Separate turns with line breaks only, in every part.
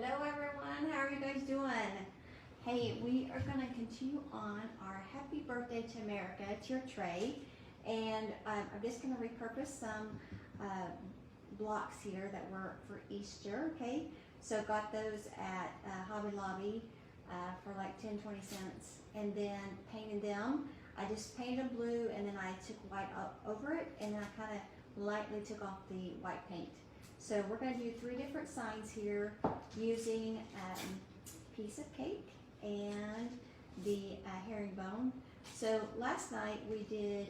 Hello everyone, how are you guys doing? Hey, we are going to continue on our Happy Birthday to America tier tray, and I'm just going to repurpose some blocks here that were for Easter, okay? So got those at Hobby Lobby for like 10-20 cents, and then painted them. I just painted them blue, and then I took white over it, and then I kind of lightly took off the white paint. So we're going to do 3 different signs here using piece of cake and the herringbone. So last night we did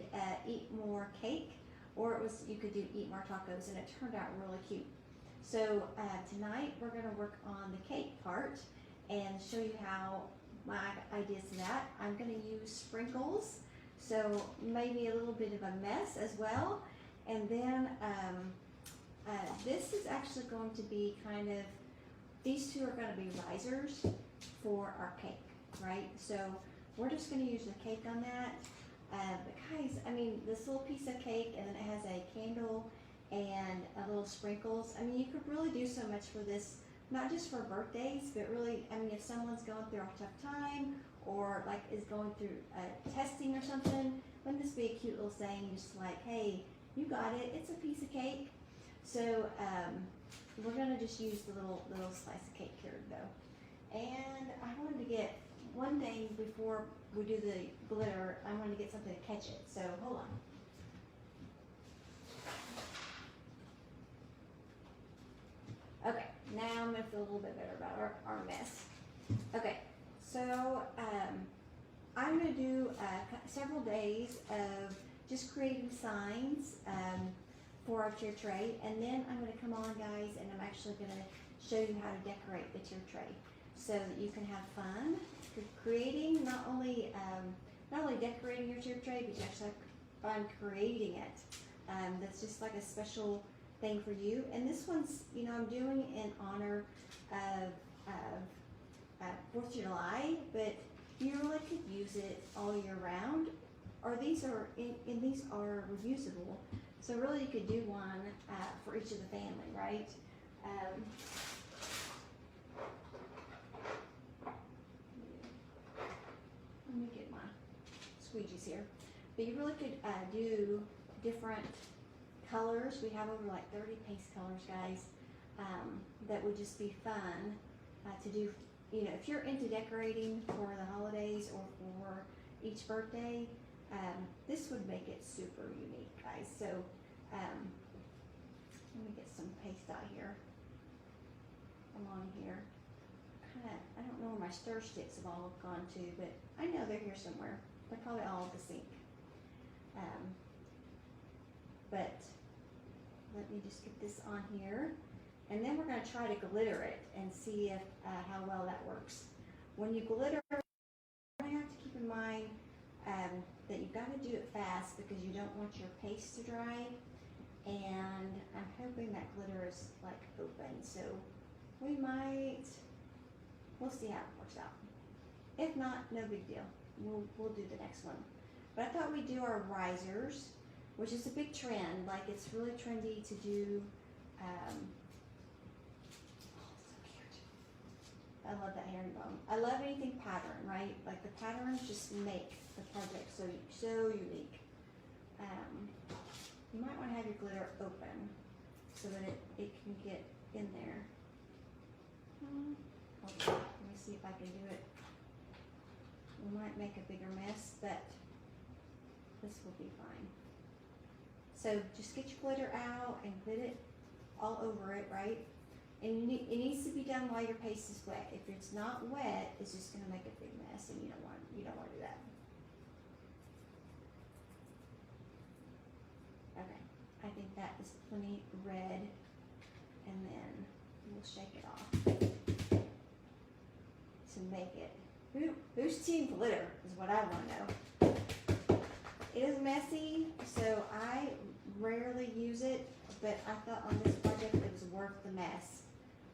eat more cake, or it was, you could do eat more tacos, and it turned out really cute. So tonight we're going to work on the cake part and show you how my ideas to that. I'm going to use sprinkles, so maybe a little bit of a mess as well. And then this is actually going to be kind of, these two are going to be risers for our cake, right? So we're just going to use the cake on that. But guys, I mean, this little piece of cake, and then it has a candle and a little sprinkles. I mean, you could really do so much for this, not just for birthdays, but really, I mean, if someone's going through a tough time or like is going through testing or something, wouldn't this be a cute little saying, just like, hey, you got it, it's a piece of cake. So we're gonna just use the little slice of cake here though. And I wanted to get one thing before we do the glitter. I wanted to get something to catch it. So hold on. Okay, now I'm gonna feel a little bit better about our mess. Okay, so I'm gonna do several days of just creating signs for our tier tray, and then I'm going to come on, guys, and I'm actually going to show you how to decorate the tier tray so that you can have fun creating, not only decorating your tier tray, but you actually have fun creating it. That's just like a special thing for you. And this one's, you know, I'm doing in honor of 4th of July, but you really could use it all year round. Or these are, and these are reusable. So really you could do one for each of the family, right? Let me get my squeegees here. But you really could do different colors. We have over like 30 paste colors, guys, that would just be fun to do. You know, if you're into decorating for the holidays or for each birthday, this would make it super unique, guys. So let me get some paste out here along here. I don't know where my stir sticks have all gone to, but I know they're here somewhere. They're probably all at the sink. But let me just get this on here, and then we're going to try to glitter it and see if how well that works. When you glitter, you have to keep in mind that you've got to do it fast because you don't want your paste to dry, and I'm hoping that glitter is like open, so we'll see how it works out. If not, no big deal, we'll do the next one. But I thought we'd do our risers, which is a big trend. Like, it's really trendy to do oh, so cute. I love that herringbone. I love anything pattern, right? Like, the patterns just make the project so unique. You might want to have your glitter open so that it can get in there. Okay, let me see if I can do it. We might make a bigger mess, but this will be fine. So just get your glitter out and put it all over it, right? And it needs to be done while your paste is wet. If it's not wet, it's just going to make a big mess, and you don't want to do that. Okay, I think that is plenty red, and then we'll shake it off to make it. Who's team glitter is what I want to know. It is messy, so I rarely use it, but I thought on this project it was worth the mess.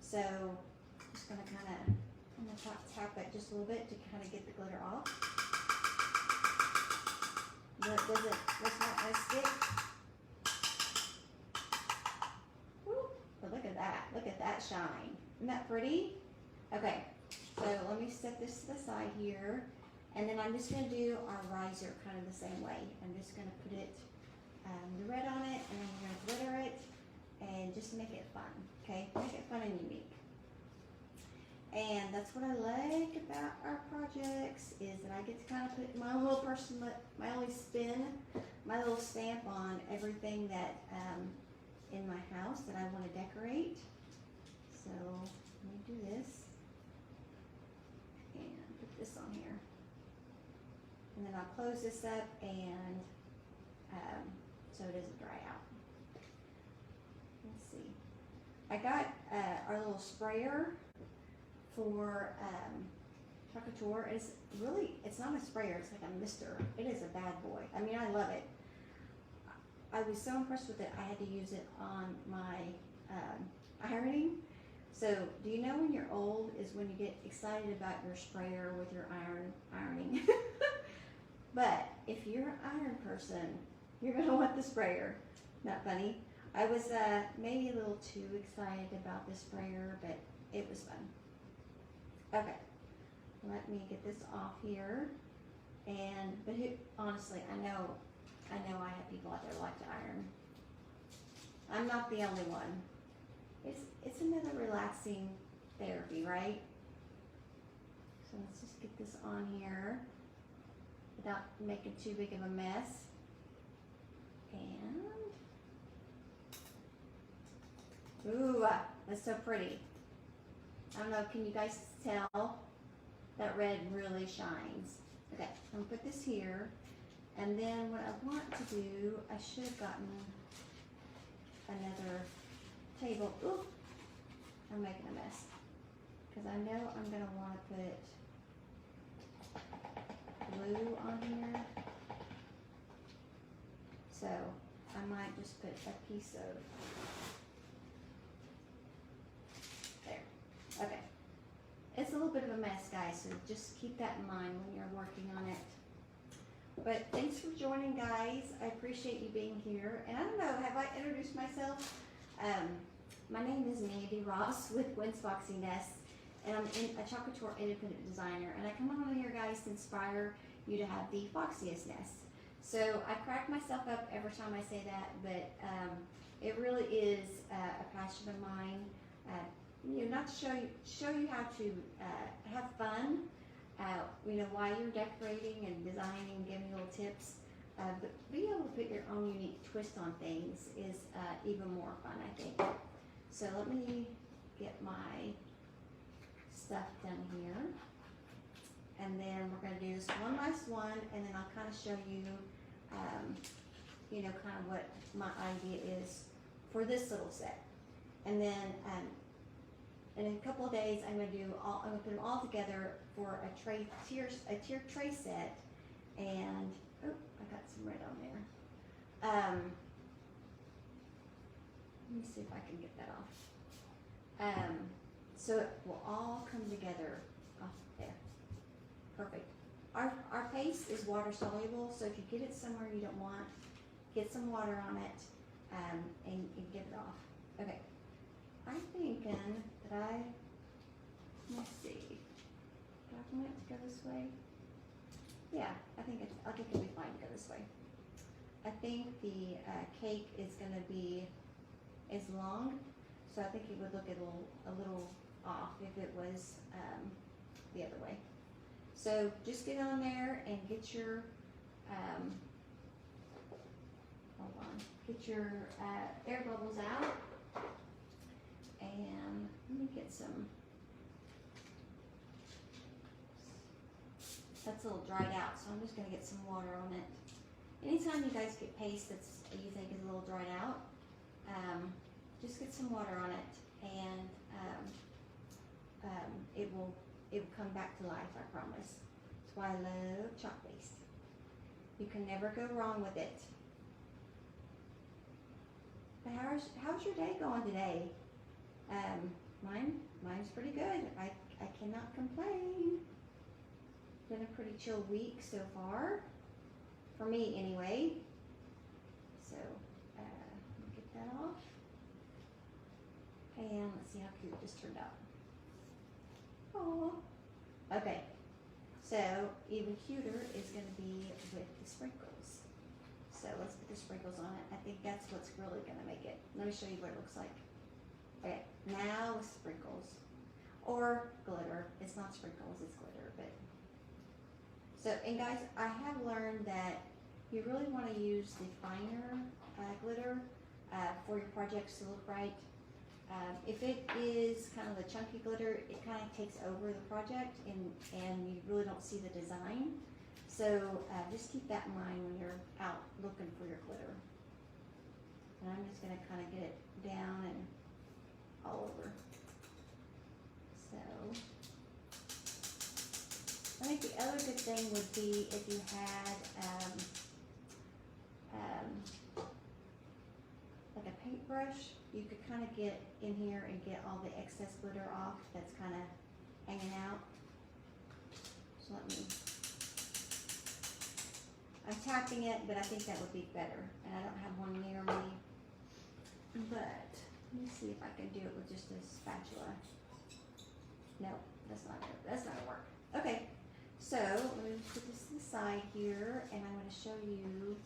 So I'm just going to I'm going to tap it just a little bit to kind of get the glitter off. But let's not let it stick. Woo. But look at that shine. Isn't that pretty? Okay, so let me set this to the side here, and then I'm just gonna do our riser kind of the same way. I'm just gonna put it, the red on it, and then we're gonna glitter it, and just make it fun, okay? Make it fun and unique. And that's what I like about our projects, is that I get to kind of put my little my only spin, my little stamp on everything that, in my house that I want to decorate. So let me do this and put this on here, and then I'll close this up, and so it doesn't dry out. Let's see, I got our little sprayer for Chalk Couture. It's not a sprayer, it's like a mister. It is a bad boy. I mean, I love it. I was so impressed with it, I had to use it on my ironing. So, do you know when you're old is when you get excited about your sprayer with your ironing? But if you're an iron person, you're gonna want the sprayer. Not funny. I was maybe a little too excited about the sprayer, but it was fun. Okay, let me get this off here. But honestly, I know I have people out there who like to iron. I'm not the only one. It's another relaxing therapy, right? So let's just get this on here without making too big of a mess. And ooh, that's so pretty. I don't know, can you guys tell? That red really shines. Okay, I'm gonna put this here. And then what I want to do, I should have gotten another table. Ooh, I'm making a mess. Because I know I'm gonna want to put glue on here. So I might just put a piece of, there, okay. It's a little bit of a mess, guys, so just keep that in mind when you're working on it. But thanks for joining, guys. I appreciate you being here. And I don't know, have I introduced myself? My name is Mandy Ross with Gwen's Foxy Nests, and I'm a Chalk Couture independent designer. And I come on here, guys, to inspire you to have the foxiest nests. So I crack myself up every time I say that, but it really is a passion of mine. You know, not to show you how to have fun. You know, while you're decorating and designing, giving little tips, but being able to put your own unique twist on things is even more fun, I think. So let me get my stuff done here, and then we're going to do this one last one, and then I'll kind of show you, you know, kind of what my idea is for this little set, and then in a couple of days, I'm gonna put them all together for a tier tray set, and oh, I got some red on there. Let me see if I can get that off. So it will all come together. Oh, there, perfect. Our paste is water soluble, so if you get it somewhere you don't want, get some water on it, and get it off. Okay, I'm thinking that let's see, do I want it to go this way? Yeah, I think it'll be fine to go this way. I think the cake is going to be as long, so I think it would look a little off if it was the other way. So just get on there and get your hold on, get your air bubbles out. And let me get some, that's a little dried out, so I'm just going to get some water on it. Anytime you guys get paste that you think is a little dried out, just get some water on it, and it will come back to life, I promise. That's why I love chalk paste. You can never go wrong with it. But how's your day going today? Mine's pretty good. I cannot complain. Been a pretty chill week so far, for me anyway. So let me get that off, and let's see how cute this turned out. Oh. Okay, so even cuter is going to be with the sprinkles. So let's put the sprinkles on it. I think that's what's really going to make it. Let me show you what it looks like. Okay, now with sprinkles or glitter. It's not sprinkles, it's glitter. But so, and guys, I have learned that you really want to use the finer glitter for your projects to look right. If it is kind of the chunky glitter, it kind of takes over the project and you really don't see the design. So just keep that in mind when you're out looking for your glitter. And I'm just going to kind of get it down and all over. So I think the other good thing would be if you had like a paintbrush, you could kind of get in here and get all the excess glitter off that's kind of hanging out. So I'm tapping it, but I think that would be better. And I don't have one near me. But let me see if I can do it with just a spatula. No, that's not gonna work. Okay, so let me put this to the side here, and I'm going to show you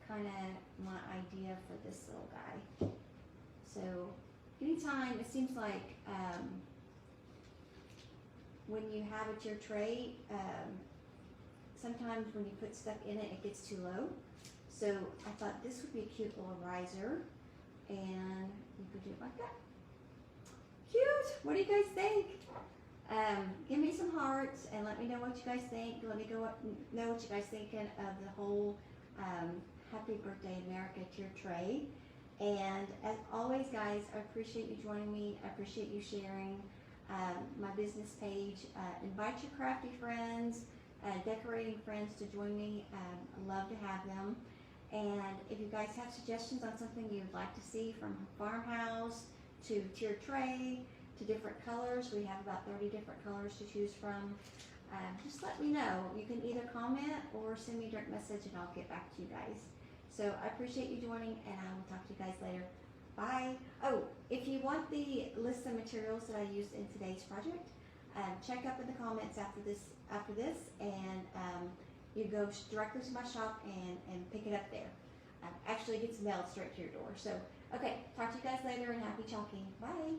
kind of my idea for this little guy. So anytime it seems like when you have it your tray, sometimes when you put stuff in it, it gets too low. So I thought this would be a cute little riser, and you could do it like that. Cute! What do you guys think? Give me some hearts and let me know what you guys think. Let me know what you guys thinking of the whole Happy Birthday America tier tray. And as always, guys, I appreciate you joining me. I appreciate you sharing my business page. Invite your crafty friends, decorating friends to join me. I love to have them. And if you guys have suggestions on something you would like to see from Farmhouse to tier tray to different colors, we have about 30 different colors to choose from. Just let me know. You can either comment or send me a direct message and I'll get back to you guys. So I appreciate you joining, and I will talk to you guys later. Bye. Oh, if you want the list of materials that I used in today's project, check up in the comments after this, and you go directly to my shop and pick it up there. Actually, it gets mailed straight to your door. So, okay, talk to you guys later, and happy chalking. Bye.